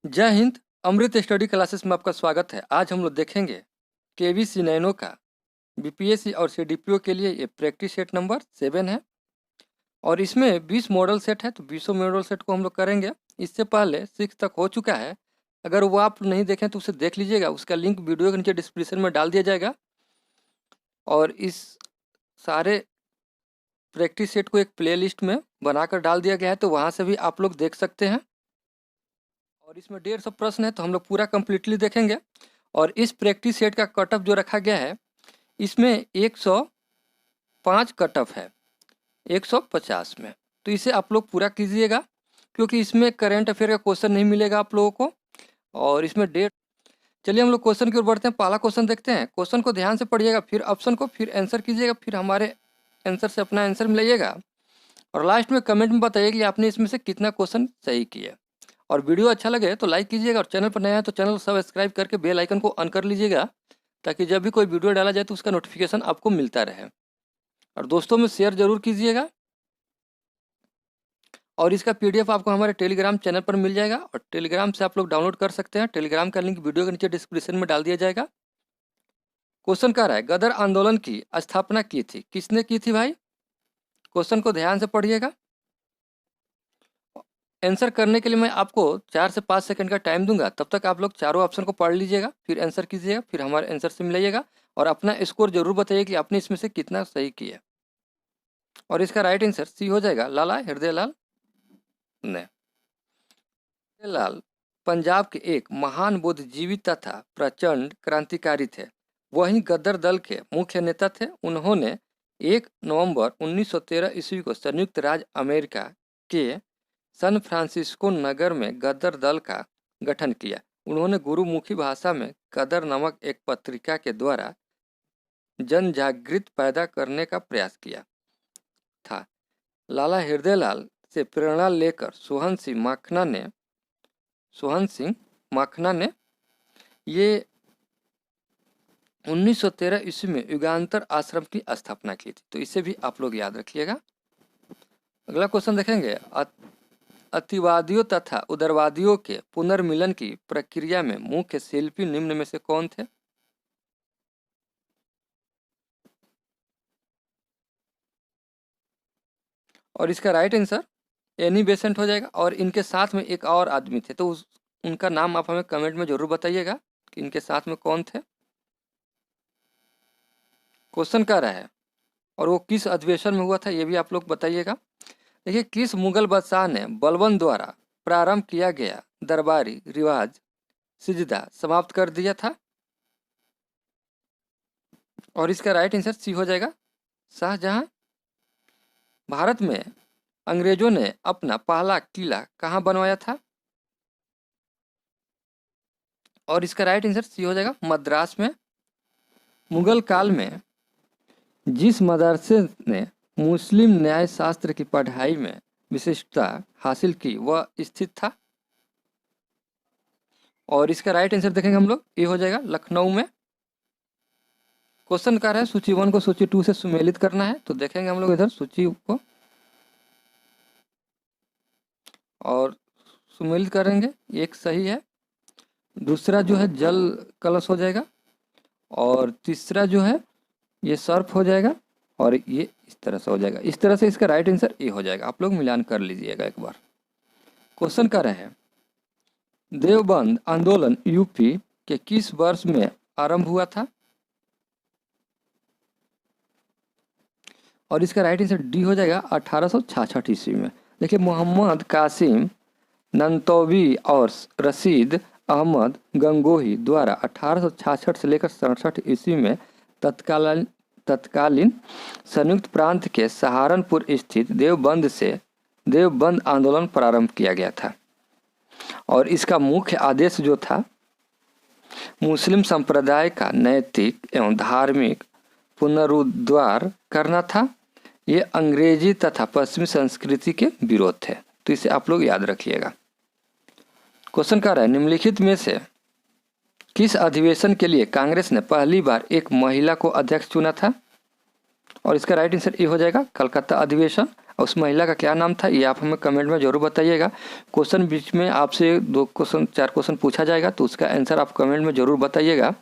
जय हिंद। अमृत study classes में आपका स्वागत है। आज हम लोग देखेंगे केवीसी नैनो का बीपीएससी और सीडीपीओ के लिए ये प्रैक्टिस सेट नंबर 7 है और इसमें 20 मॉडल सेट है, तो 20 मॉडल सेट को हम लोग करेंगे। इससे पहले 6 तक हो चुका है, अगर वो आप नहीं देखें तो उसे देख लीजिएगा। उसका लिंक वीडियो के नीचे डिस्क्रिप्शन में डाल दिया जाएगा और इस सारे प्रैक्टिस सेट को एक प्लेलिस्ट में बनाकर डाल दिया गया है, तो वहाँ से भी आप लोग देख सकते हैं। और इसमें 150 प्रश्न है, तो हम लोग पूरा कंप्लीटली देखेंगे। और इस प्रैक्टिस सेट का कट ऑफ जो रखा गया है, इसमें 105 कट ऑफ है 150 में, तो इसे आप लोग पूरा कीजिएगा, क्योंकि इसमें करंट अफेयर का क्वेश्चन नहीं मिलेगा आप लोगों को। और इसमें डेट, चलिए हम लोग क्वेश्चन की ओर बढ़ते हैं। पहला क्वेश्चन देखते हैं। क्वेश्चन को ध्यान से पढ़िएगा, फिर ऑप्शन को, फिर आंसर कीजिएगा, फिर हमारे आंसर से अपना आंसर मिलाइएगा और लास्ट में कमेंट में बताइए कि आपने इसमें से कितना क्वेश्चन सही किया। और वीडियो अच्छा लगे तो लाइक कीजिएगा, और चैनल पर नया है तो चैनल सब्सक्राइब करके बेल आइकन को ऑन कर लीजिएगा, ताकि जब भी कोई वीडियो डाला जाए तो उसका नोटिफिकेशन आपको मिलता रहे। और दोस्तों में शेयर जरूर कीजिएगा। और इसका पीडीएफ आपको हमारे टेलीग्राम चैनल पर मिल जाएगा, और टेलीग्राम से आप लोग डाउनलोड कर सकते हैं। टेलीग्राम का लिंक वीडियो के नीचे डिस्क्रिप्शन में डाल दिया जाएगा। क्वेश्चन कह रहा है, गदर आंदोलन की स्थापना की थी, किसने की थी भाई? क्वेश्चन को ध्यान से पढ़िएगा। आंसर करने के लिए मैं आपको 4 से 5 सेकंड का टाइम दूंगा, तब तक आप लोग चारों ऑप्शन को पढ़ लीजिएगा, फिर आंसर कीजिएगा, फिर हमारे आंसर से मिलाइएगा और अपना स्कोर जरूर बताइए कि आपने इसमें से कितना सही किया। और इसका राइट आंसर सी हो जाएगा, लाला हृदयलाल ने। हृदयलाल पंजाब के एक महान बुद्धिजीवी तथा प्रचंड क्रांतिकारी थे। वहीं गदर दल के मुख्य नेता थे। उन्होंने 1 नवंबर 1913 ईस्वी को संयुक्त राज्य अमेरिका के सैन फ्रांसिस्को नगर में गदर दल का गठन किया। उन्होंने गुरुमुखी भाषा में गदर नामक एक पत्रिका के द्वारा जन जागृति पैदा करने का प्रयास किया था। लाला हृदयलाल से प्रेरणा लेकर सोहन सिंह माखना ने ये 1913 ईस्वी में युगांतर आश्रम की स्थापना की थी, तो इसे भी आप लोग याद रखिएगा। अगला क्वेश्चन देखेंगे। अतिवादियों तथा उदारवादियों के पुनर्मिलन की प्रक्रिया में मुख्य शिल्पी निम्न में से कौन थे? और इसका राइट आंसर एनी बेसेंट हो जाएगा। और इनके साथ में एक और आदमी थे, तो उनका नाम आप हमें कमेंट में जरूर बताइएगा कि इनके साथ में कौन थे। क्वेश्चन क्या रहा है और वो किस अधिवेशन में हुआ था, ये भी आप लोग बताइएगा। देखिए, किस मुगल बादशाह ने बलबन द्वारा प्रारंभ किया गया दरबारी रिवाज सिजदा समाप्त कर दिया था? और इसका राइट आंसर सी हो जाएगा, शाहजहां। भारत में अंग्रेजों ने अपना पहला किला कहाँ बनवाया था? और इसका राइट आंसर सी हो जाएगा, मद्रास में। मुगल काल में जिस मदरसे ने मुस्लिम न्याय शास्त्र की पढ़ाई में विशिष्टता हासिल की, वह स्थित था? और इसका राइट आंसर देखेंगे हम लोग, ये हो जाएगा लखनऊ में। क्वेश्चन क्या है, सूची 1 को सूची 2 से सुमेलित करना है, तो देखेंगे हम लोग इधर सूची को और सुमेलित करेंगे। एक सही है, दूसरा जो है जल कलश हो जाएगा, और तीसरा जो है ये सर्फ हो जाएगा, और ये इस तरह से हो जाएगा। इस तरह से इसका राइट आंसर ये हो जाएगा। आप लोग मिलान कर लीजिएगा एक बार। क्वेश्चन कर रहे हैं, देवबंद आंदोलन यूपी के किस वर्ष में आरंभ हुआ था? और इसका राइट आंसर डी हो जाएगा, 1866 ईस्वी में। देखिए, मोहम्मद कासिम नंतोवी और रशीद अहमद गंगोही द्वारा 1866 से लेकर 67 ईस्वी में तत्कालीन संयुक्त प्रांत के सहारनपुर स्थित देवबंद आंदोलन प्रारंभ किया गया था। और इसका मुख्य आदेश जो था, मुस्लिम संप्रदाय का नैतिक एवं धार्मिक पुनरुद्धार करना था। ये अंग्रेजी तथा पश्चिमी संस्कृति के विरोध थे, तो इसे आप लोग याद रखिएगा। क्वेश्चन क्या रहा है, निम्नलिखित में से किस अधिवेशन के लिए कांग्रेस ने पहली बार एक महिला को अध्यक्ष चुना था? और इसका राइट आंसर ये हो जाएगा, कलकत्ता अधिवेशन। उस महिला का क्या नाम था, ये आप हमें कमेंट में ज़रूर बताइएगा। क्वेश्चन बीच में आपसे 2 क्वेश्चन 4 क्वेश्चन पूछा जाएगा, तो उसका आंसर आप कमेंट में ज़रूर बताइएगा।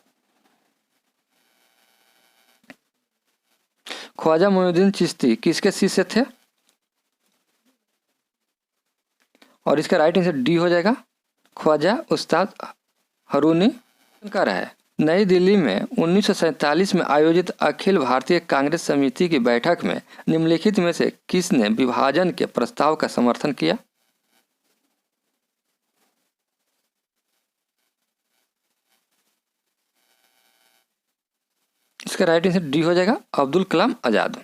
ख्वाजा मोइनुद्दीन चिश्ती किसके शिष्य थे? और इसका राइट आंसर डी हो जाएगा, ख्वाजा उस्ताद हरूनी का रहा है। नई दिल्ली में 1947 में आयोजित अखिल भारतीय कांग्रेस समिति की बैठक में निम्नलिखित में से किसने विभाजन के प्रस्ताव का समर्थन किया? इसका राइट आंसर डी हो जाएगा, अब्दुल कलाम आजाद।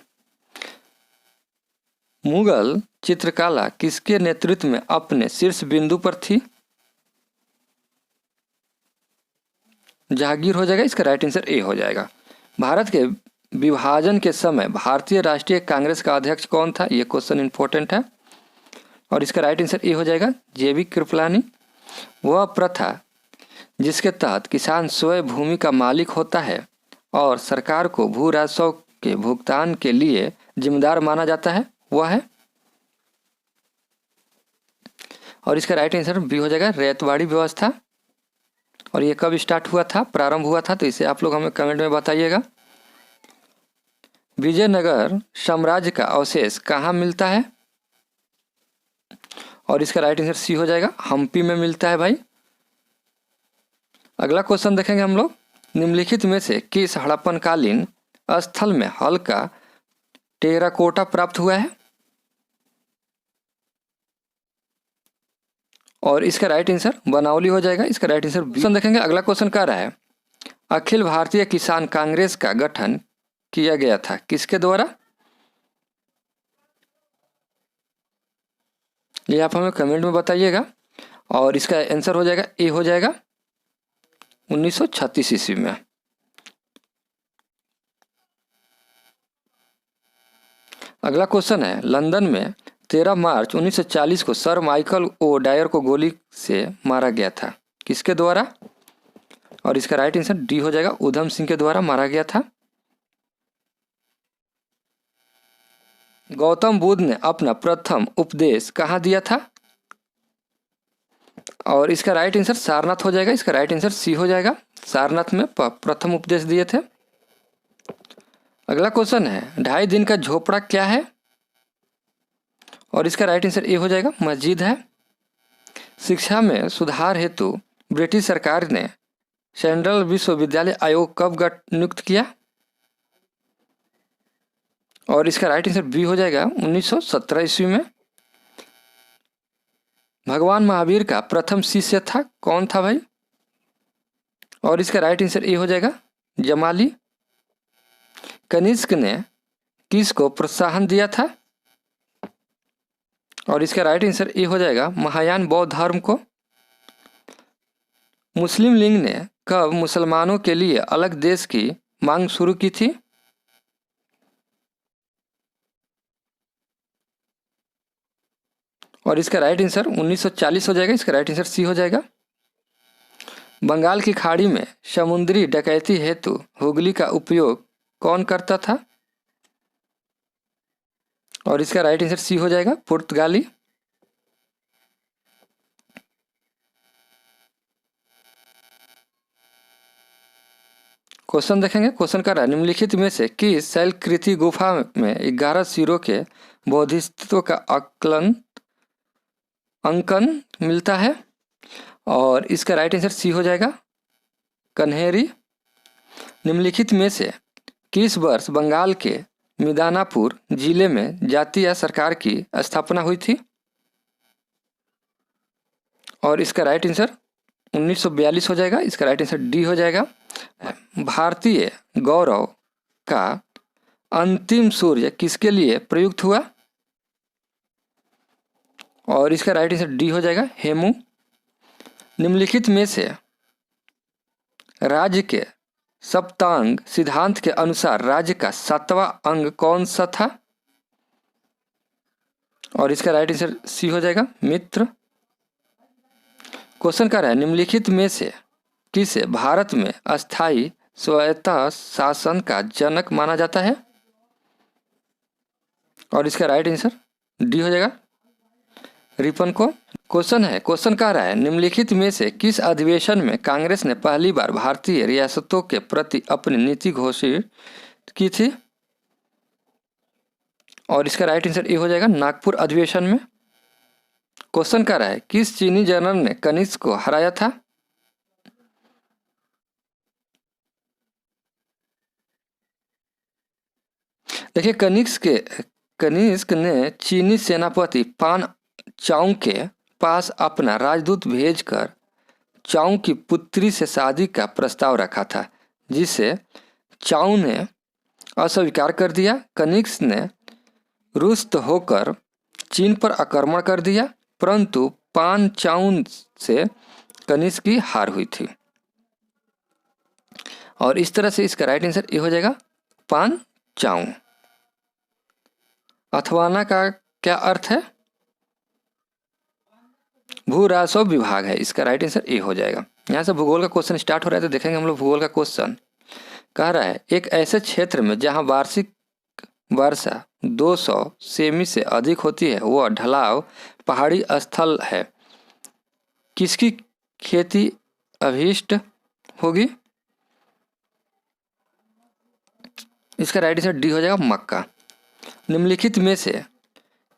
मुगल चित्रकला किसके नेतृत्व में अपने शीर्ष बिंदु पर थी? जहांगीर हो जाएगा, इसका राइट आंसर ए हो जाएगा। भारत के विभाजन के समय भारतीय राष्ट्रीय कांग्रेस का अध्यक्ष कौन था? ये क्वेश्चन इंपॉर्टेंट है और इसका राइट आंसर ए हो जाएगा, जेबी कृपलानी। वह प्रथा जिसके तहत किसान स्वयं भूमि का मालिक होता है और सरकार को भू राजस्व के भुगतान के लिए जिम्मेदार माना जाता है, वह है। और इसका राइट आंसर बी हो जाएगा, रैयतवाड़ी व्यवस्था। और ये कब स्टार्ट हुआ था, प्रारंभ हुआ था, तो इसे आप लोग हमें कमेंट में बताइएगा। विजयनगर साम्राज्य का अवशेष कहाँ मिलता है? और इसका राइट आंसर सी हो जाएगा, हम्पी में मिलता है भाई। अगला क्वेश्चन देखेंगे हम लोग, निम्नलिखित में से किस हड़प्पनकालीन स्थल में हल्का टेराकोटा प्राप्त हुआ है? और इसका राइट आंसर बनावली हो जाएगा, इसका राइट आंसर बी। देखेंगे अगला क्वेश्चन क्या रहा है, अखिल भारतीय किसान कांग्रेस का गठन किया गया था किसके द्वारा? ये आप हमें कमेंट में बताइएगा। और इसका आंसर हो जाएगा ए हो जाएगा, 1936 ईस्वी में। अगला क्वेश्चन है, लंदन में 13 मार्च 1940 को सर माइकल ओ डायर को गोली से मारा गया था किसके द्वारा? और इसका राइट आंसर डी हो जाएगा, उधम सिंह के द्वारा मारा गया था। गौतम बुद्ध ने अपना प्रथम उपदेश कहाँ दिया था? और इसका राइट आंसर सारनाथ हो जाएगा, इसका राइट आंसर सी हो जाएगा, सारनाथ में प्रथम उपदेश दिए थे। अगला क्वेश्चन है, 2.5 दिन का झोपड़ा क्या है? और इसका राइट आंसर ए हो जाएगा, मस्जिद है। शिक्षा में सुधार हेतु ब्रिटिश सरकार ने सेंट्रल विश्वविद्यालय आयोग कब नियुक्त किया? और इसका राइट आंसर बी हो जाएगा, 1917 ईस्वी में। भगवान महावीर का प्रथम शिष्य था कौन था भाई? और इसका राइट आंसर ए हो जाएगा, जमाली। कनिष्क ने किसको प्रोत्साहन दिया था? और इसका राइट आंसर ए हो जाएगा, महायान बौद्ध धर्म को। मुस्लिम लीग ने कब मुसलमानों के लिए अलग देश की मांग शुरू की थी? और इसका राइट आंसर 1940 हो जाएगा, इसका राइट आंसर सी हो जाएगा। बंगाल की खाड़ी में समुद्री डकैती हेतु हुगली का उपयोग कौन करता था? और इसका राइट आंसर सी हो जाएगा, पुर्तगाली। क्वेश्चन देखेंगे, क्वेश्चन का निम्नलिखित में से किस शैलकृति गुफा में 11 सिरों के बोधिसत्व का अंकन मिलता है? और इसका राइट आंसर सी हो जाएगा, कन्हेरी। निम्नलिखित में से किस वर्ष बंगाल के मिदनापुर जिले में जातीय सरकार की स्थापना हुई थी? और इसका राइट आंसर 1942 हो जाएगा, इसका राइट आंसर डी हो जाएगा। भारतीय गौरव का अंतिम सूर्य किसके लिए प्रयुक्त हुआ? और इसका राइट आंसर डी हो जाएगा, हेमू। निम्नलिखित में से राज्य के सप्तांग सिद्धांत के अनुसार राज्य का 7वां अंग कौन सा था? और इसका राइट आंसर सी हो जाएगा, मित्र। क्वेश्चन कर रहा है, निम्नलिखित में से किसे भारत में अस्थायी स्वायत्त शासन का जनक माना जाता है? और इसका राइट आंसर डी हो जाएगा रिपन को। क्वेश्चन है, क्वेश्चन कह रहा है निम्नलिखित में से किस अधिवेशन में कांग्रेस ने पहली बार भारतीय रियासतों के प्रति अपनी नीति घोषित की थी? और इसका राइट आंसर ए हो जाएगा नागपुर अधिवेशन में। क्वेश्चन कह रहा है किस चीनी जनरल ने कनिष्क को हराया था? देखिए कनिष्क ने चीनी सेनापति पान चाउ के पास अपना राजदूत भेजकर चाउ की पुत्री से शादी का प्रस्ताव रखा था, जिसे चाउ ने अस्वीकार कर दिया। कनिष्क ने रुष्ट होकर चीन पर आक्रमण कर दिया, परंतु पान चाउ से कनिष्क की हार हुई थी। और इस तरह से इसका राइट आंसर ये हो जाएगा पान चाउ। अथवाना का क्या अर्थ है? भू राजस्व विभाग है। इसका राइट आंसर ए हो जाएगा। यहाँ से भूगोल का क्वेश्चन स्टार्ट हो रहा है, तो देखेंगे हम लोग भूगोल का क्वेश्चन। कह रहा है एक ऐसे क्षेत्र में जहाँ वार्षिक वर्षा 200 सेमी से अधिक होती है वह ढलाव पहाड़ी स्थल है, किसकी खेती अभीष्ट होगी? इसका राइट आंसर डी हो जाएगा मक्का। निम्नलिखित में से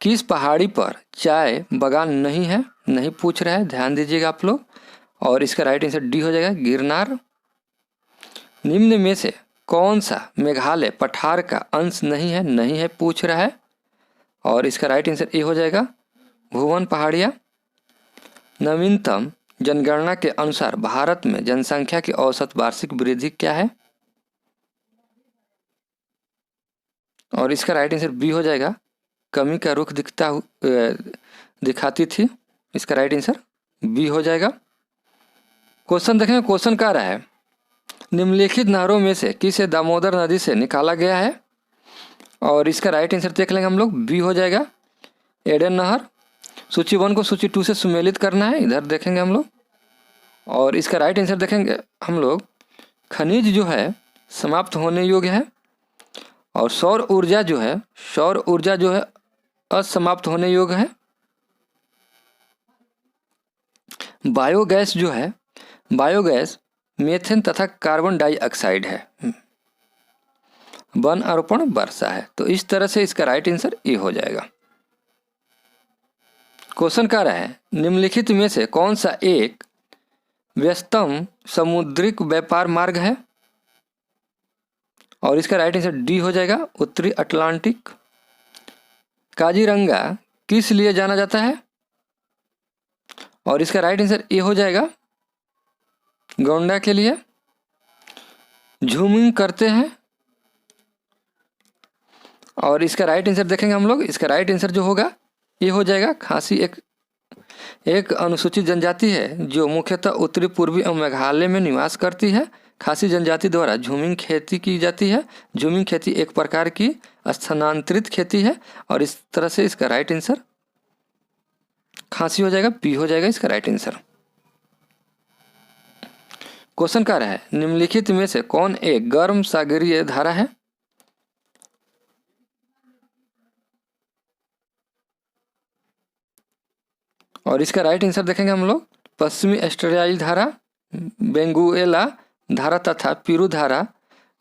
किस पहाड़ी पर चाय बागान नहीं है? नहीं पूछ रहा है, ध्यान दीजिएगा आप लोग। और इसका राइट आंसर डी हो जाएगा गिरनार। निम्न में से कौन सा मेघालय पठार का अंश नहीं है? नहीं है पूछ रहा है। और इसका राइट आंसर ए हो जाएगा भुवन पहाड़िया। नवीनतम जनगणना के अनुसार भारत में जनसंख्या की औसत वार्षिक वृद्धि क्या है? और इसका राइट आंसर बी हो जाएगा कमी का रुख दिखाती थी। इसका राइट आंसर बी हो जाएगा। क्वेश्चन देखें, क्वेश्चन कह रहा है निम्नलिखित नहरों में से किसे दामोदर नदी से निकाला गया है? और इसका राइट आंसर देख लेंगे हम लोग, बी हो जाएगा एडन नहर। सूची 1 को सूची 2 से सुमेलित करना है, इधर देखेंगे हम लोग। और इसका राइट आंसर देखेंगे हम लोग, खनिज जो है समाप्त होने योग्य है, और सौर ऊर्जा जो है असमाप्त होने योग्य है। बायोगैस जो है, बायोगैस मीथेन तथा कार्बन डाइऑक्साइड है। वन आरोपण वर्षा है। तो इस तरह से इसका राइट आंसर ए हो जाएगा। क्वेश्चन कह रहा है निम्नलिखित में से कौन सा एक व्यस्तम समुद्रिक व्यापार मार्ग है? और इसका राइट आंसर डी हो जाएगा उत्तरी अटलांटिक। काजीरंगा किस लिए जाना जाता है? और इसका राइट आंसर ए हो जाएगा गोंडा के लिए। झूमिंग करते हैं। और इसका राइट आंसर देखेंगे हम लोग, इसका राइट आंसर जो होगा ये हो जाएगा खासी। एक अनुसूचित जनजाति है जो मुख्यतः उत्तरी पूर्वी एवं मेघालय में निवास करती है। खासी जनजाति द्वारा झूमिंग खेती की जाती है। झूमिंग खेती एक प्रकार की स्थानांतरित खेती है। और इस तरह से इसका राइट आंसर खासी हो जाएगा, बी हो जाएगा इसका राइट आंसर। क्वेश्चन कह रहा है निम्नलिखित में से कौन एक गर्म सागरीय धारा है? और इसका राइट आंसर देखेंगे हम लोग, पश्चिमी एस्ट्रियाई धारा, बेंगुएला धारा तथा पीरू धारा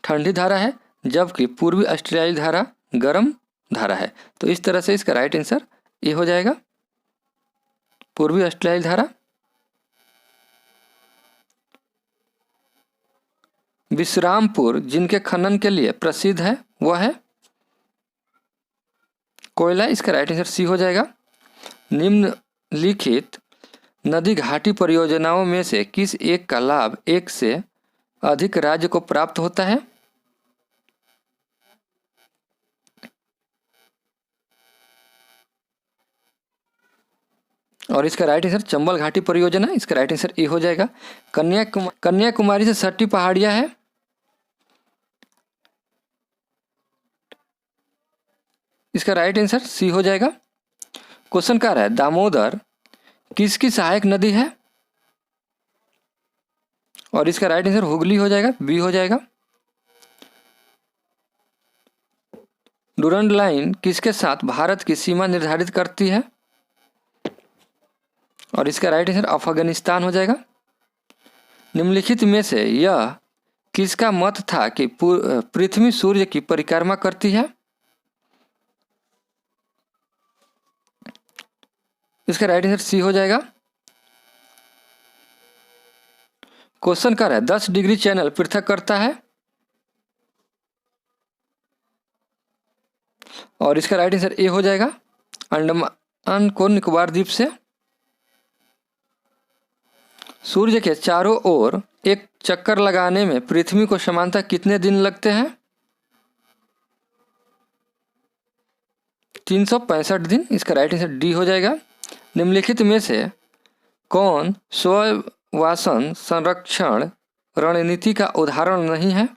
ठंडी धारा है, जबकि पूर्वी ऑस्ट्रेलियाई धारा गर्म धारा है। तो इस तरह से इसका राइट आंसर ये हो जाएगा पूर्वी ऑस्ट्रेलियाई धारा। विश्रामपुर जिनके खनन के लिए प्रसिद्ध है वह है कोयला। इसका राइट आंसर सी हो जाएगा। निम्नलिखित नदी घाटी परियोजनाओं में से किस एक का लाभ एक से अधिक राज्य को प्राप्त होता है? और इसका राइट आंसर चंबल घाटी परियोजना। इसका राइट आंसर ए हो जाएगा। कन्याकुमारी से सटी पहाड़ियां है। इसका राइट आंसर सी हो जाएगा। क्वेश्चन कह रहा है दामोदर किसकी सहायक नदी है? और इसका राइट आंसर हुगली हो जाएगा, बी हो जाएगा। डूरंड लाइन किसके साथ भारत की सीमा निर्धारित करती है? और इसका राइट आंसर अफगानिस्तान हो जाएगा। निम्नलिखित में से यह किसका मत था कि पृथ्वी सूर्य की परिक्रमा करती है? इसका राइट आंसर सी हो जाएगा। क्वेश्चन कर है 10 डिग्री चैनल पृथक करता है, और इसका राइट आंसर ए हो जाएगा। अंडमान को निकोबार द्वीप से सूर्य के चारों ओर एक चक्कर लगाने में पृथ्वी को समानतः कितने दिन लगते हैं? 365 दिन। इसका राइट आंसर डी हो जाएगा। निम्नलिखित में से कौन स्ववासन संरक्षण रणनीति का उदाहरण नहीं है?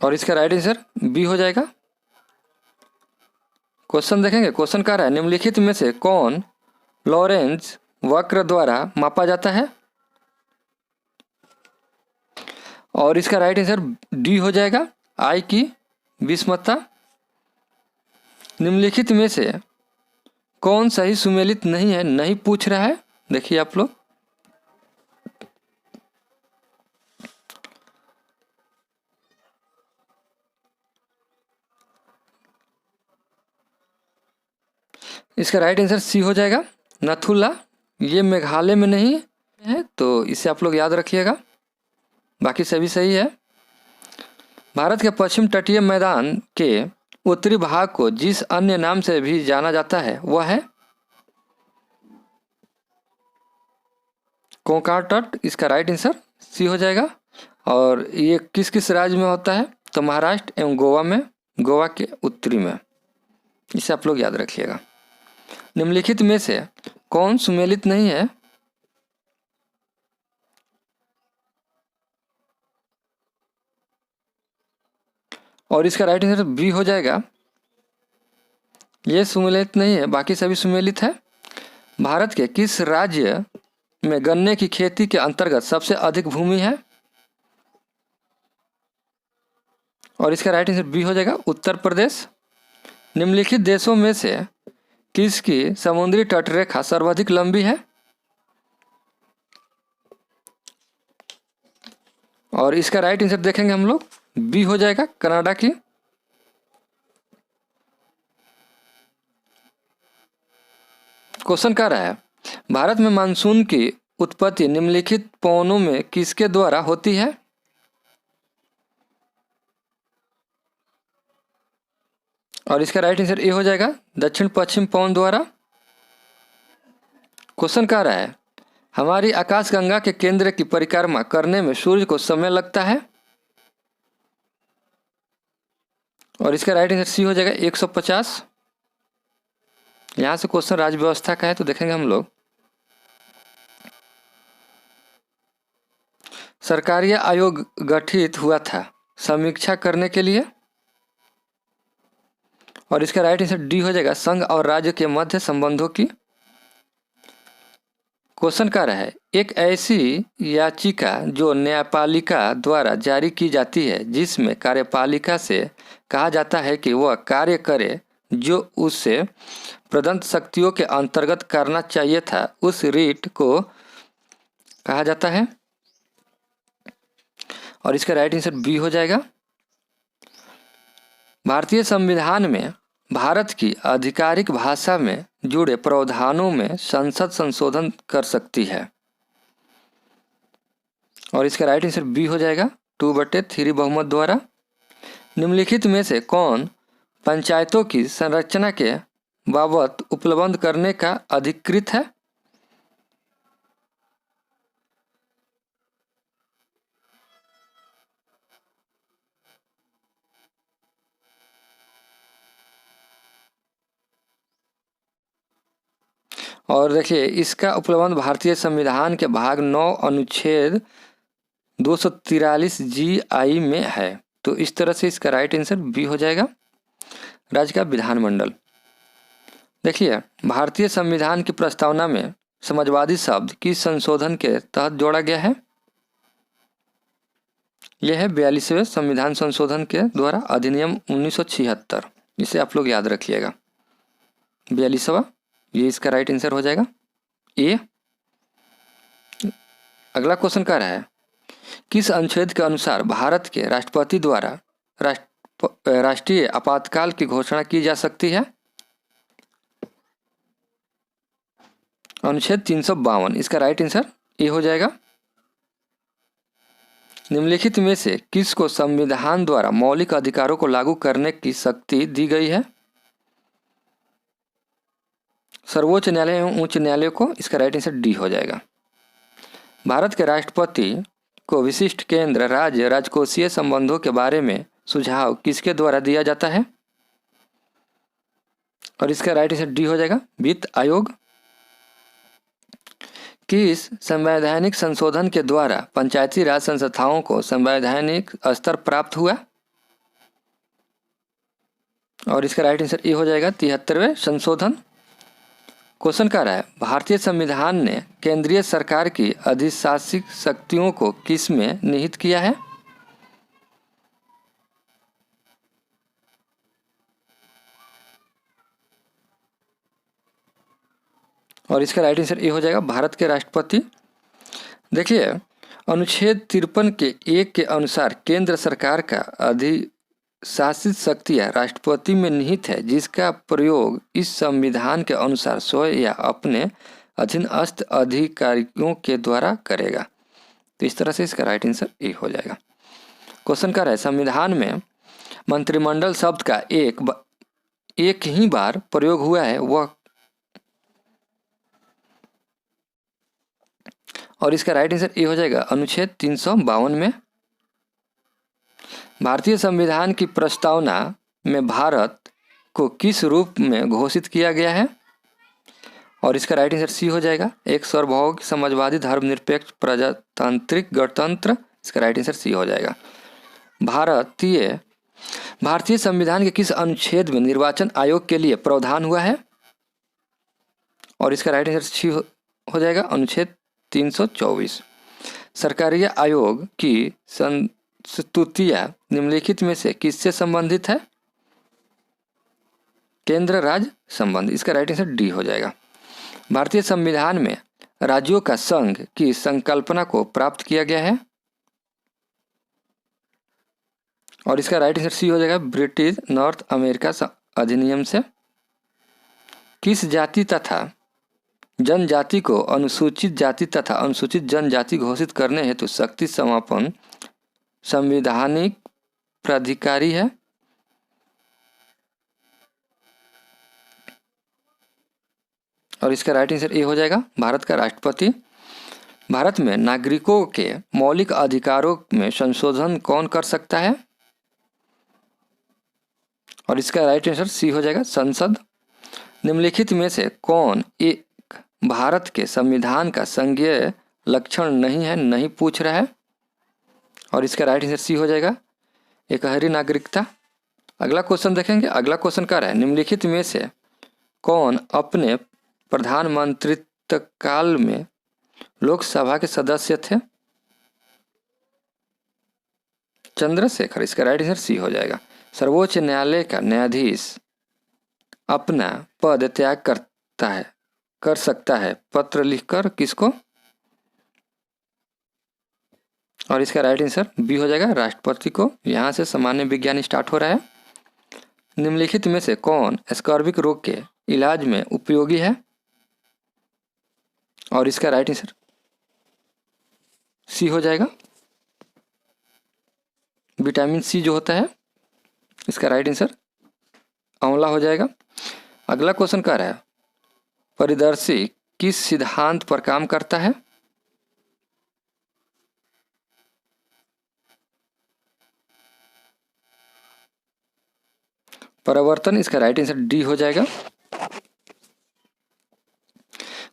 और इसका राइट आंसर बी हो जाएगा। क्वेश्चन देखेंगे। क्वेश्चन कह रहा है निम्नलिखित में से कौन लॉरेंज वक्र द्वारा मापा जाता है? और इसका राइट आंसर डी हो जाएगा, आई की विषमता। निम्नलिखित में से कौन सही सुमेलित नहीं है? नहीं पूछ रहा है, देखिए आप लोग। इसका राइट आंसर सी हो जाएगा, नथुला। ये मेघालय में नहीं है, तो इसे आप लोग याद रखिएगा। बाकी सभी सही है। भारत के पश्चिम तटीय मैदान के उत्तरी भाग को जिस अन्य नाम से भी जाना जाता है वह है कोंकण तट। इसका राइट आंसर सी हो जाएगा। और ये किस किस राज्य में होता है? तो महाराष्ट्र एवं गोवा में, गोवा के उत्तरी में। इसे आप लोग याद रखिएगा। निम्नलिखित में से कौन सुमेलित नहीं है? और इसका राइट आंसर बी हो जाएगा, ये सुमेलित नहीं है, बाकी सभी सुमेलित है। भारत के किस राज्य में गन्ने की खेती के अंतर्गत सबसे अधिक भूमि है? और इसका राइट आंसर बी हो जाएगा, उत्तर प्रदेश। निम्नलिखित देशों में से किसकी समुद्री तटरेखा सर्वाधिक लंबी है? और इसका राइट आंसर देखेंगे हम लोग, बी हो जाएगा, कनाडा की। क्वेश्चन कह रहा है भारत में मानसून की उत्पत्ति निम्नलिखित पवनों में किसके द्वारा होती है? और इसका राइट आंसर ए हो जाएगा, दक्षिण पश्चिम पवन द्वारा। क्वेश्चन कह रहा है हमारी आकाशगंगा के केंद्र की परिक्रमा करने में सूर्य को समय लगता है? और इसका राइट आंसर सी हो जाएगा, 150। यहाँ से क्वेश्चन राज्य व्यवस्था का है, तो देखेंगे हम लोग। सरकारी आयोग गठित हुआ था समीक्षा करने के लिए। और इसका राइट आंसर डी हो जाएगा, संघ और राज्य के मध्य संबंधों की। क्वेश्चन कह रहा है एक ऐसी याचिका जो न्यायपालिका द्वारा जारी की जाती है जिसमें कार्यपालिका से कहा जाता है कि वह कार्य करे जो उससे प्रदत्त शक्तियों के अंतर्गत करना चाहिए था, उस रिट को कहा जाता है? और इसका राइट आंसर बी हो जाएगा। भारतीय संविधान में भारत की आधिकारिक भाषा में जुड़े प्रावधानों में संसद संशोधन कर सकती है। और इसका राइट आंसर बी हो जाएगा, 2/3 बहुमत द्वारा। निम्नलिखित में से कौन पंचायतों की संरचना के बाबत उपलब्ध करने का अधिकृत है? और देखिए इसका उपलब्ध भारतीय संविधान के भाग 9 अनुच्छेद 243 GI में है। तो इस तरह से इसका राइट आंसर बी हो जाएगा, राज्य का विधानमंडल। देखिए भारतीय संविधान की प्रस्तावना में समाजवादी शब्द किस संशोधन के तहत जोड़ा गया है? यह है 42वें संविधान संशोधन के द्वारा अधिनियम 1976। इसे आप लोग याद रखिएगा। 42वां, ये इसका राइट आंसर हो जाएगा ए। अगला क्वेश्चन कह रहा है किस अनुच्छेद के अनुसार भारत के राष्ट्रपति द्वारा राष्ट्रीय आपातकाल की घोषणा की जा सकती है? अनुच्छेद 352, इसका राइट आंसर ए हो जाएगा। निम्नलिखित में से किसको संविधान द्वारा मौलिक अधिकारों को लागू करने की शक्ति दी गई है? सर्वोच्च न्यायालय एवं उच्च न्यायालय को। इसका राइट आंसर डी हो जाएगा। भारत के राष्ट्रपति को विशिष्ट केंद्र राज्य राजकोषीय संबंधों के बारे में सुझाव किसके द्वारा दिया जाता है? और इसका राइट आंसर डी हो जाएगा, वित्त आयोग। किस संवैधानिक संशोधन के द्वारा पंचायती राज संस्थाओं को संवैधानिक स्तर प्राप्त हुआ? और इसका राइट आंसर ए हो जाएगा, 73वें संशोधन। क्वेश्चन कह रहा है भारतीय संविधान ने केंद्रीय सरकार की अधिशासिक शक्तियों को किस में निहित किया है? और इसका राइट आंसर ए हो जाएगा, भारत के राष्ट्रपति। देखिए अनुच्छेद 53 के 1 के अनुसार केंद्र सरकार का अधिशासित शक्तियाँ राष्ट्रपति में निहित है, जिसका प्रयोग इस संविधान के अनुसार स्वयं या अपने अधीनस्थ अधिकारियों के द्वारा करेगा। तो इस तरह से इसका राइट आंसर ए हो जाएगा। क्वेश्चन कर रहा है संविधान में मंत्रिमंडल शब्द का एक ही बार प्रयोग हुआ है वह, और इसका राइट आंसर ए हो जाएगा अनुच्छेद 352 में। भारतीय संविधान की प्रस्तावना में भारत को किस रूप में घोषित किया गया है? और इसका राइट आंसर सी हो जाएगा, एक सार्वभौमिक समाजवादी धर्मनिरपेक्ष प्रजातांत्रिक गणतंत्र। इसका राइट आंसर सी हो जाएगा। भारतीय संविधान के किस अनुच्छेद में निर्वाचन आयोग के लिए प्रावधान हुआ है? और इसका राइट आंसर सी हो जाएगा, अनुच्छेद 324। सरकारी आयोग की संस्तुतियां निम्नलिखित में से किससे संबंधित है? केंद्र राज्य संबंध। इसका राइट आंसर डी हो जाएगा। भारतीय संविधान में राज्यों का संघ की संकल्पना को प्राप्त किया गया है, और इसका राइट आंसर सी हो जाएगा, ब्रिटिश नॉर्थ अमेरिका अधिनियम से। किस जाति तथा जनजाति को अनुसूचित जाति तथा अनुसूचित जनजाति घोषित करने हेतु शक्ति समापन संवैधानिक प्राधिकारी है? और इसका राइट आंसर ए हो जाएगा, भारत का राष्ट्रपति। भारत में नागरिकों के मौलिक अधिकारों में संशोधन कौन कर सकता है? और इसका राइट आंसर सी हो जाएगा, संसद। निम्नलिखित में से कौन एक भारत के संविधान का संघीय लक्षण नहीं है? नहीं पूछ रहा है। और इसका राइट आंसर सी हो जाएगा, एकहरी नागरिकता। अगला क्वेश्चन देखेंगे। अगला क्वेश्चन क्या है, निम्नलिखित में से कौन अपने प्रधानमंत्रित्व काल में लोकसभा के सदस्य थे? चंद्रशेखर। इसका राइट आंसर सी हो जाएगा। सर्वोच्च न्यायालय का न्यायाधीश अपना पद त्याग कर सकता है पत्र लिखकर, किसको? और इसका राइट आंसर बी हो जाएगा, राष्ट्रपति को। यहाँ से सामान्य विज्ञान स्टार्ट हो रहा है। निम्नलिखित में से कौन स्कर्विक रोग के इलाज में उपयोगी है? और इसका राइट आंसर सी हो जाएगा, विटामिन सी जो होता है। इसका राइट आंसर आंवला हो जाएगा। अगला क्वेश्चन क्या है, परिदर्शी किस सिद्धांत पर काम करता है? परिवर्तन। इसका राइट आंसर डी हो जाएगा।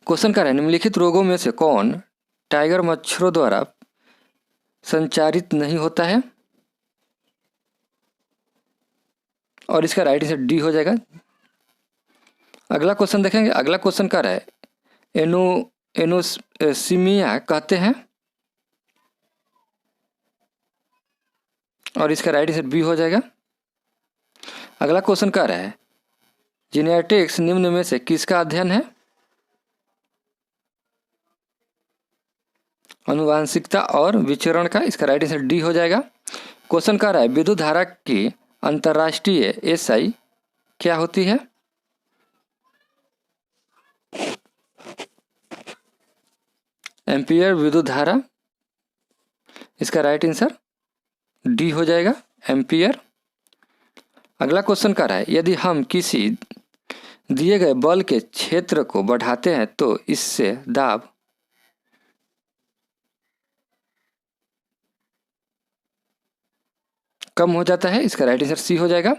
क्वेश्चन क्या है, निम्नलिखित रोगों में से कौन टाइगर मच्छरों द्वारा संचारित नहीं होता है? और इसका राइट आंसर डी हो जाएगा। अगला क्वेश्चन देखेंगे। अगला क्वेश्चन क्या है, एनोसिमिया कहते हैं? और इसका राइट आंसर बी हो जाएगा। अगला क्वेश्चन कह रहा है जीनेटिक्स निम्न में से किसका अध्ययन है? आनुवांशिकता और विचरण का। इसका राइट आंसर डी हो जाएगा। क्वेश्चन कह रहा है विद्युत धारा की अंतर्राष्ट्रीय एसआई क्या होती है? एम्पियर विद्युत धारा। इसका राइट आंसर डी हो जाएगा, एम्पियर। अगला क्वेश्चन कह रहा है यदि हम किसी दिए गए बल के क्षेत्र को बढ़ाते हैं तो इससे दाब कम हो जाता है। इसका राइट आंसर सी हो जाएगा।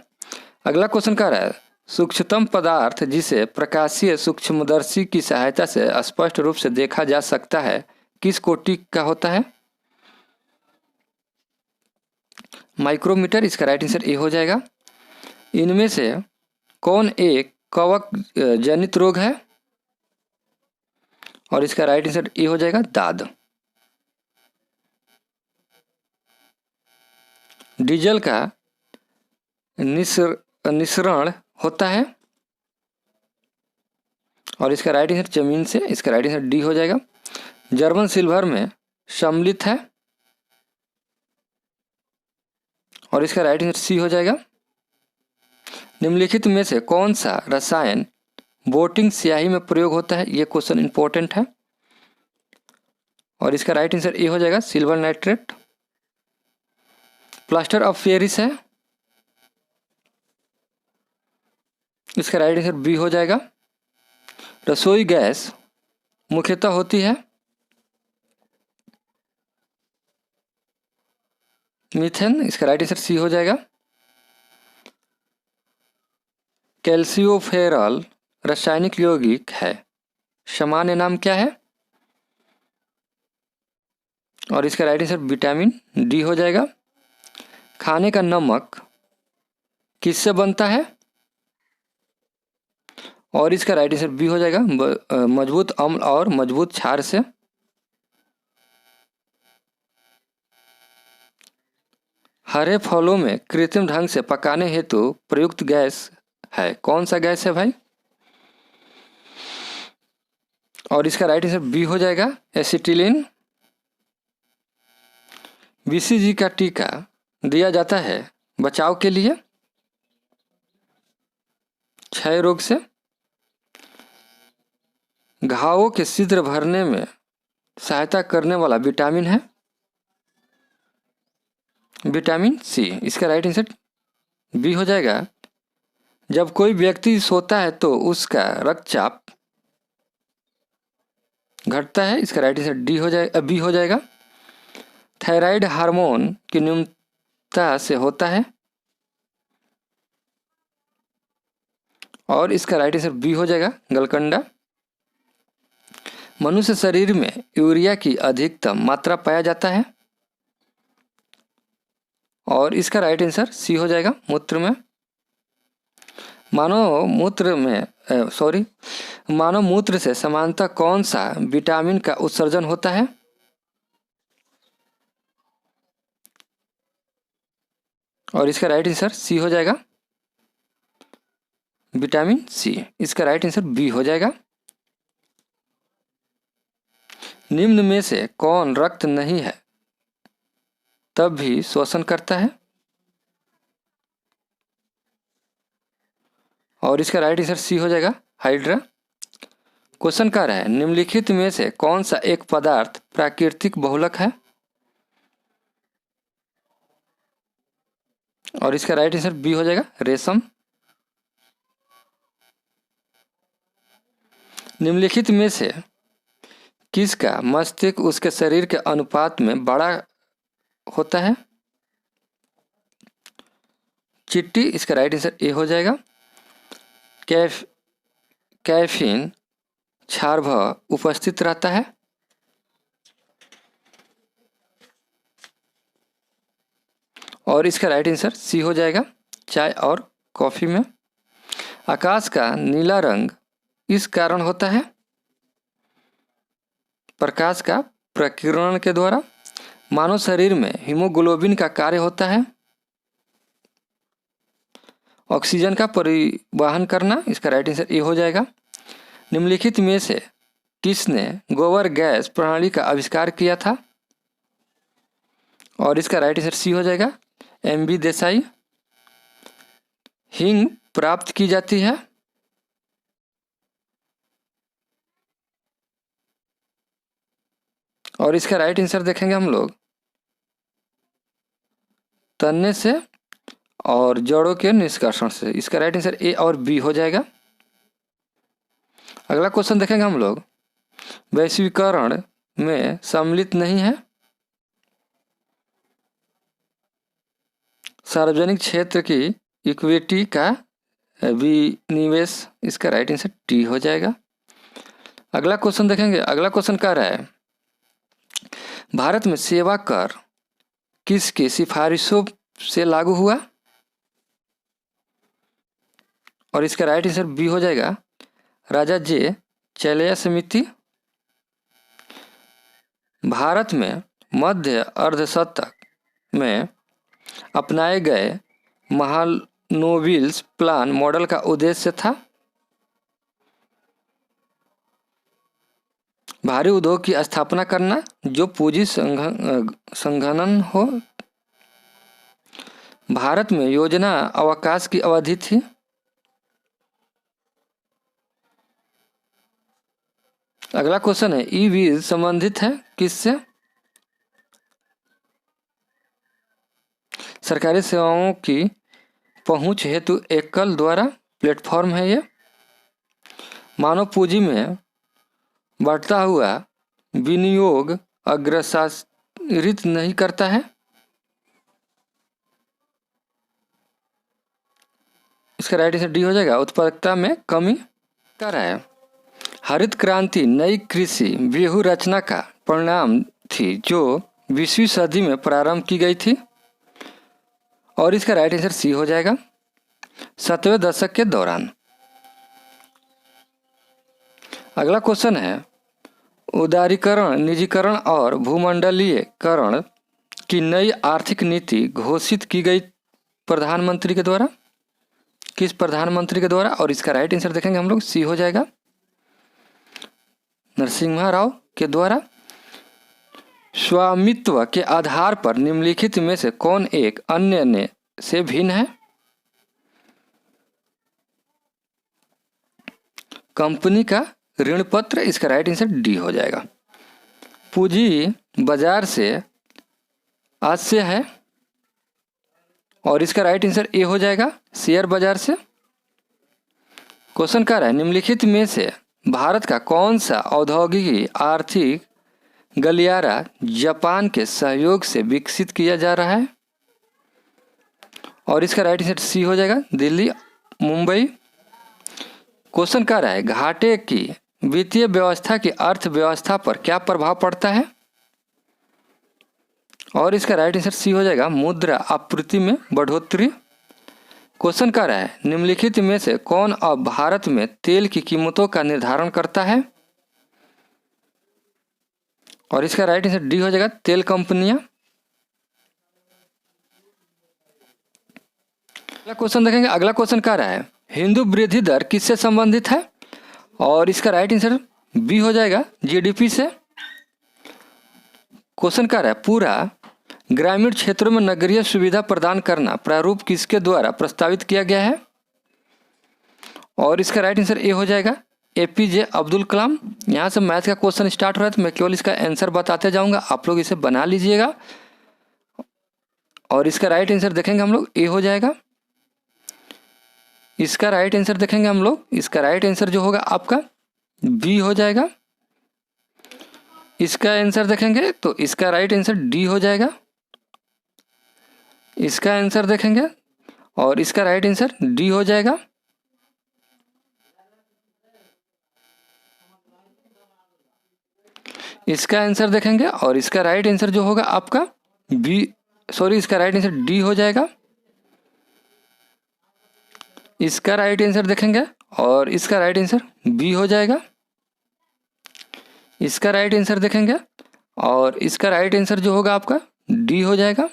अगला क्वेश्चन कह रहा है सूक्ष्मतम पदार्थ जिसे प्रकाशीय सूक्ष्मदर्शी की सहायता से स्पष्ट रूप से देखा जा सकता है किस कोटि का होता है? माइक्रोमीटर। इसका राइट आंसर ए हो जाएगा। इनमें से कौन एक कवक जनित रोग है? और इसका राइट आंसर ए हो जाएगा, दाद। डीजल का निस्सरण होता है और इसका राइट आंसर जमीन से। इसका राइट आंसर डी हो जाएगा। जर्मन सिल्वर में सम्मिलित है और इसका राइट आंसर सी हो जाएगा। निम्नलिखित में से कौन सा रसायन बोटिंग स्याही में प्रयोग होता है? ये क्वेश्चन इंपॉर्टेंट है और इसका राइट आंसर ए हो जाएगा, silver nitrate. Plaster of Paris है। इसका राइट आंसर बी हो जाएगा। रसोई गैस मुख्यतः होती है मीथेन। इसका राइट आंसर सी हो जाएगा। कैल्सियोफेरॉल रासायनिक यौगिक है, सामान्य नाम क्या है? और इसका राइट आंसर विटामिन डी हो जाएगा। खाने का नमक किससे बनता है? और इसका राइट आंसर बी हो जाएगा, मजबूत अम्ल और मजबूत क्षार से। हरे फलों में कृत्रिम ढंग से पकाने हेतु प्रयुक्त गैस है, कौन सा गैस है भाई? और इसका राइट आंसर बी हो जाएगा, एसिटिलीन। बीसीजी का टीका दिया जाता है बचाव के लिए क्षय रोग से। घावों के छिद्र भरने में सहायता करने वाला विटामिन है विटामिन सी। इसका राइट आंसर बी हो जाएगा। जब कोई व्यक्ति सोता है तो उसका रक्तचाप घटता है। इसका राइट आंसर डी हो जाएगा, बी हो जाएगा। थायराइड हार्मोन की न्यूनता से होता है और इसका राइट आंसर बी हो जाएगा, गलकंडा। मनुष्य शरीर में यूरिया की अधिकतम मात्रा पाया जाता है और इसका राइट आंसर सी हो जाएगा, मूत्र में। मानव मूत्र से सामान्यतः कौन सा विटामिन का उत्सर्जन होता है? और इसका राइट आंसर सी हो जाएगा, विटामिन सी। इसका राइट आंसर बी हो जाएगा। निम्न में से कौन रक्त नहीं है तब भी शोषण करता है? और इसका राइट आंसर सी हो जाएगा, हाइड्रा। क्वेश्चन कह रहा है निम्नलिखित में से कौन सा एक पदार्थ प्राकृतिक बहुलक है? और इसका राइट आंसर बी हो जाएगा, रेशम। निम्नलिखित में से किसका मस्तिष्क उसके शरीर के अनुपात में बड़ा होता है? चिट्टी। इसका राइट आंसर ए हो जाएगा। कैफीन क्षारभह उपस्थित रहता है और इसका राइट आंसर सी हो जाएगा, चाय और कॉफी में। आकाश का नीला रंग इस कारण होता है प्रकाश का प्रकीर्णन के द्वारा। मानव शरीर में हीमोग्लोबिन का कार्य होता है ऑक्सीजन का परिवहन करना, इसका राइट आंसर ए हो जाएगा। निम्नलिखित में से किसने गोबर गैस प्रणाली का आविष्कार किया था? और इसका राइट आंसर सी हो जाएगा, एम.बी. देसाई। हींग प्राप्त की जाती है और इसका राइट आंसर देखेंगे हम लोग तनने से और जड़ों के निष्कर्षण से। इसका राइट आंसर ए और बी हो जाएगा। अगला क्वेश्चन देखेंगे हम लोग, वैश्वीकरण में सम्मिलित नहीं है सार्वजनिक क्षेत्र की इक्विटी का विनिवेश। इसका राइट आंसर टी हो जाएगा। अगला क्वेश्चन देखेंगे। अगला क्वेश्चन कह रहा है, भारत में सेवा कर किसकी सिफारिशों से लागू हुआ? और इसका राइट आंसर बी हो जाएगा, राजा जे चैलया समिति। भारत में मध्य अर्धशतक में अपनाए गए महालनोबिस प्लान मॉडल का उद्देश्य था भारी उद्योग की स्थापना करना जो पूंजी संघनन हो। भारत में योजना अवकाश की अवधि थी। अगला क्वेश्चन है, ई-वीज संबंधित है किससे? सरकारी सेवाओं की पहुंच हेतु एकल द्वारा प्लेटफॉर्म है ये। मानव पूंजी में बढ़ता हुआ विनियोग अग्रसारित नहीं करता है। इसका राइट आंसर डी हो जाएगा, उत्पादकता में कमी कर रहा है। हरित क्रांति नई कृषि व्यूह रचना का परिणाम थी जो 20वीं सदी में प्रारंभ की गई थी और इसका राइट आंसर सी हो जाएगा, 70वें दशक के दौरान। अगला क्वेश्चन है, उदारीकरण, निजीकरण और भूमंडलीयकरण की नई आर्थिक नीति घोषित की गई प्रधानमंत्री के द्वारा। किस प्रधानमंत्री के द्वारा? और इसका राइट आंसर देखेंगे हम लोग, सी हो जाएगा, नरसिम्हा राव के द्वारा। स्वामित्व के आधार पर निम्नलिखित में से कौन एक अन्य से भिन्न है? कंपनी का ऋण पत्र। इसका राइट आंसर डी हो जाएगा। पूंजी बाजार से आशय है और इसका राइट आंसर ए हो जाएगा, शेयर बाजार से। क्वेश्चन क्या है, निम्नलिखित में से भारत का कौन सा औद्योगिक आर्थिक गलियारा जापान के सहयोग से विकसित किया जा रहा है? और इसका राइट आंसर सी हो जाएगा, दिल्ली मुंबई। क्वेश्चन क्या रहा है, घाटे की वित्तीय व्यवस्था की अर्थव्यवस्था पर क्या प्रभाव पड़ता है? और इसका राइट आंसर सी हो जाएगा, मुद्रा आपूर्ति में बढ़ोतरी। क्वेश्चन क्या रहा है, निम्नलिखित में से कौन अब भारत में तेल की कीमतों का निर्धारण करता है? और इसका राइट आंसर डी हो जाएगा, तेल कंपनियां। अगला क्वेश्चन देखेंगे। अगला क्वेश्चन क्या रहा है, हिंदू वृद्धि दर किससे संबंधित है? और इसका राइट आंसर बी हो जाएगा, जीडीपी से। क्वेश्चन क्या रहा है, पूरा ग्रामीण क्षेत्रों में नगरीय सुविधा प्रदान करना प्रारूप किसके द्वारा प्रस्तावित किया गया है? और इसका राइट आंसर ए हो जाएगा, एपीजे अब्दुल कलाम। यहाँ से मैथ का क्वेश्चन स्टार्ट हो रहा है तो मैं केवल इसका आंसर बताते जाऊंगा, आप लोग इसे बना लीजिएगा। और इसका राइट आंसर देखेंगे हम लोग, ए हो जाएगा। इसका राइट आंसर देखेंगे हम लोग, इसका राइट आंसर जो होगा आपका बी हो जाएगा। इसका आंसर देखेंगे तो इसका राइट आंसर डी हो जाएगा। इसका आंसर देखेंगे और इसका राइट आंसर डी हो जाएगा। इसका आंसर देखेंगे और इसका राइट आंसर जो होगा आपका इसका राइट आंसर डी हो जाएगा। इसका राइट आंसर देखेंगे और इसका राइट आंसर बी हो जाएगा। इसका राइट आंसर देखेंगे और इसका राइट आंसर जो होगा आपका डी हो जाएगा।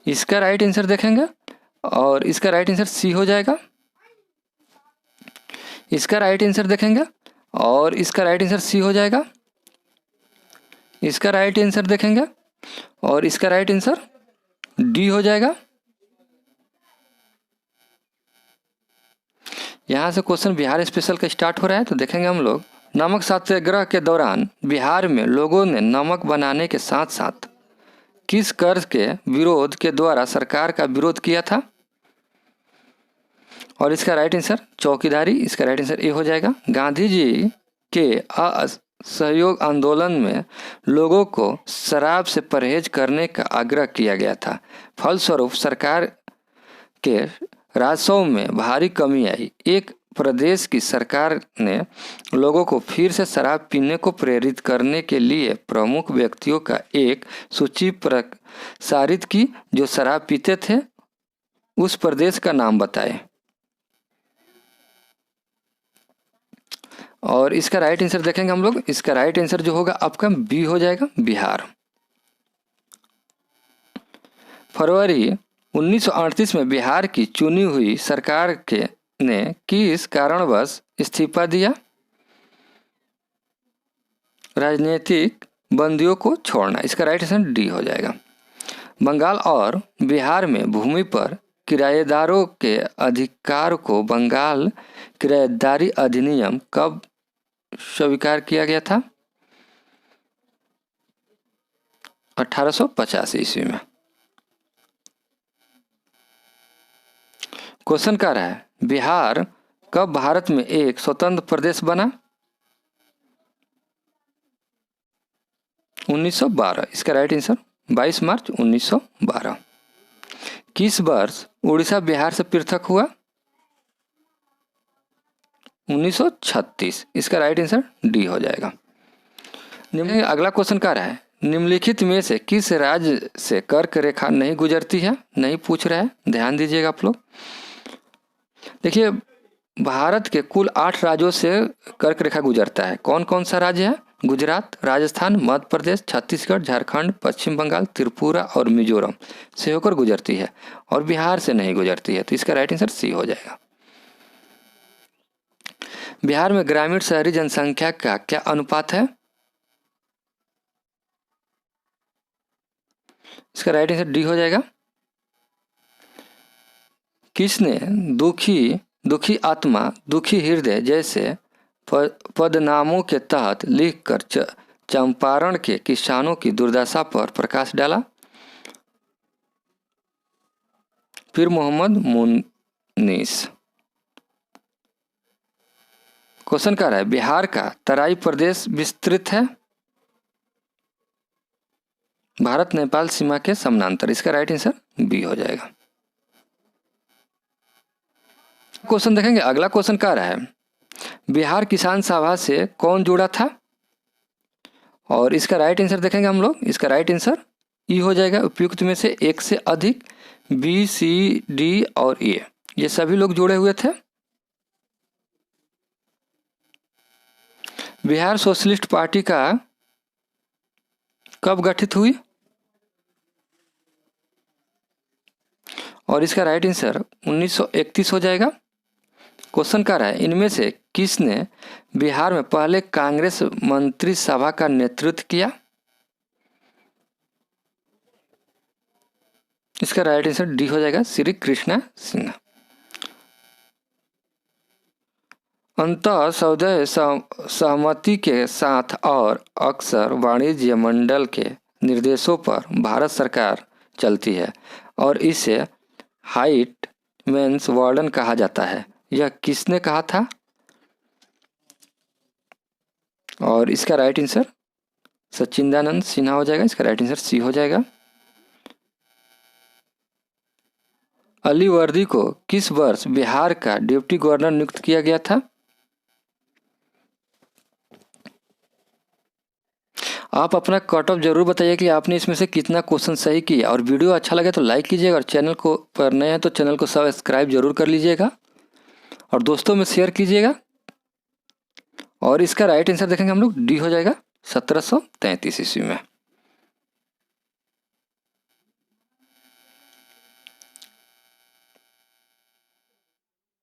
इसका राइट आंसर देखेंगे और इसका राइट आंसर सी हो जाएगा। इसका राइट आंसर देखेंगे और इसका राइट आंसर सी हो जाएगा। इसका राइट आंसर देखेंगे और इसका राइट आंसर डी हो जाएगा। यहाँ से क्वेश्चन बिहार स्पेशल का स्टार्ट हो रहा है, तो देखेंगे हम लोग। नमक सत्याग्रह के दौरान बिहार में लोगों ने नमक बनाने के साथ साथ किस कर के विरोध के द्वारा सरकार का विरोध किया था? और इसका राइट आंसर चौकीदारी। इसका राइट आंसर ए हो जाएगा। गांधी जी के असहयोग आंदोलन में लोगों को शराब से परहेज करने का आग्रह किया गया था। फलस्वरूप सरकार के राजस्व में भारी कमी आई। एक प्रदेश की सरकार ने लोगों को फिर से शराब पीने को प्रेरित करने के लिए प्रमुख व्यक्तियों का एक सूची प्रसारित की जो शराब पीते थे। उस प्रदेश का नाम बताएं। और इसका राइट आंसर देखेंगे हम लोग। इसका राइट आंसर जो होगा आपका बी हो जाएगा, बिहार। फरवरी 1938 में बिहार की चुनी हुई सरकार ने किस कारणवश इस्तीफा दिया? राजनीतिक बंदियों को छोड़ना। इसका राइट आंसर डी हो जाएगा। बंगाल और बिहार में भूमि पर किराएदारों के अधिकार को बंगाल किराएदारी अधिनियम कब स्वीकार किया गया था? 1885 ईस्वी में। क्वेश्चन क्या रहा है? बिहार कब भारत में एक स्वतंत्र प्रदेश बना? 1912। इसका राइट आंसर 22 मार्च 1912। किस वर्ष उड़ीसा बिहार से पृथक हुआ? 1936। इसका राइट आंसर डी हो जाएगा। अगला क्वेश्चन क्या रहा है? निम्नलिखित में से किस राज्य से कर्क रेखा नहीं गुजरती है? नहीं पूछ रहा है, ध्यान दीजिएगा आप लोग। देखिए, भारत के कुल 8 राज्यों से कर्क रेखा गुजरता है। कौन कौन सा राज्य है? गुजरात, राजस्थान, मध्य प्रदेश, छत्तीसगढ़, झारखंड, पश्चिम बंगाल, त्रिपुरा और मिजोरम से होकर गुजरती है और बिहार से नहीं गुजरती है। तो इसका राइट आंसर सी हो जाएगा। बिहार में ग्रामीण शहरी जनसंख्या का क्या अनुपात है? इसका राइट आंसर डी हो जाएगा। किसने दुखी आत्मा, दुखी हृदय जैसे पदनामों के तहत लिखकर चंपारण के किसानों की दुर्दशा पर प्रकाश डाला? पीर मोहम्मद मुनीस। क्वेश्चन क्या रहा है? बिहार का तराई प्रदेश विस्तृत है भारत नेपाल सीमा के समानांतर। इसका राइट आंसर बी हो जाएगा। क्वेश्चन देखेंगे। अगला क्वेश्चन क्या रहा है? बिहार किसान सभा से कौन जुड़ा था? और इसका राइट आंसर देखेंगे हम लोग। इसका राइट आंसर ई हो जाएगा। उपयुक्त में से एक से अधिक बी, सी, डी और ए, ये सभी लोग जुड़े हुए थे। बिहार सोशलिस्ट पार्टी का कब गठित हुई? और इसका राइट आंसर 1931 हो जाएगा। क्वेश्चन क्या रहा है? इनमें से किसने बिहार में पहले कांग्रेस मंत्री सभा का नेतृत्व किया? इसका राइट आंसर डी हो जाएगा, श्री कृष्णा सिन्हा। अंतः सौदय सहमति के साथ और अक्सर वाणिज्य मंडल के निर्देशों पर भारत सरकार चलती है और इसे हाइट मेंस वार्डन कहा जाता है। यह किसने कहा था? और इसका राइट आंसर सचिदानंद सिन्हा हो जाएगा। इसका राइट आंसर सी हो जाएगा। अली वर्दी को किस वर्ष बिहार का डिप्टी गवर्नर नियुक्त किया गया था? आप अपना कट ऑफ जरूर बताइए कि आपने इसमें से कितना क्वेश्चन सही किया। और वीडियो अच्छा लगे तो लाइक कीजिएगा और चैनल को पर नए हैं तो चैनल को सब्सक्राइब जरूर कर लीजिएगा और दोस्तों में शेयर कीजिएगा। और इसका राइट आंसर देखेंगे हम लोग, डी हो जाएगा 1733 ईस्वी में।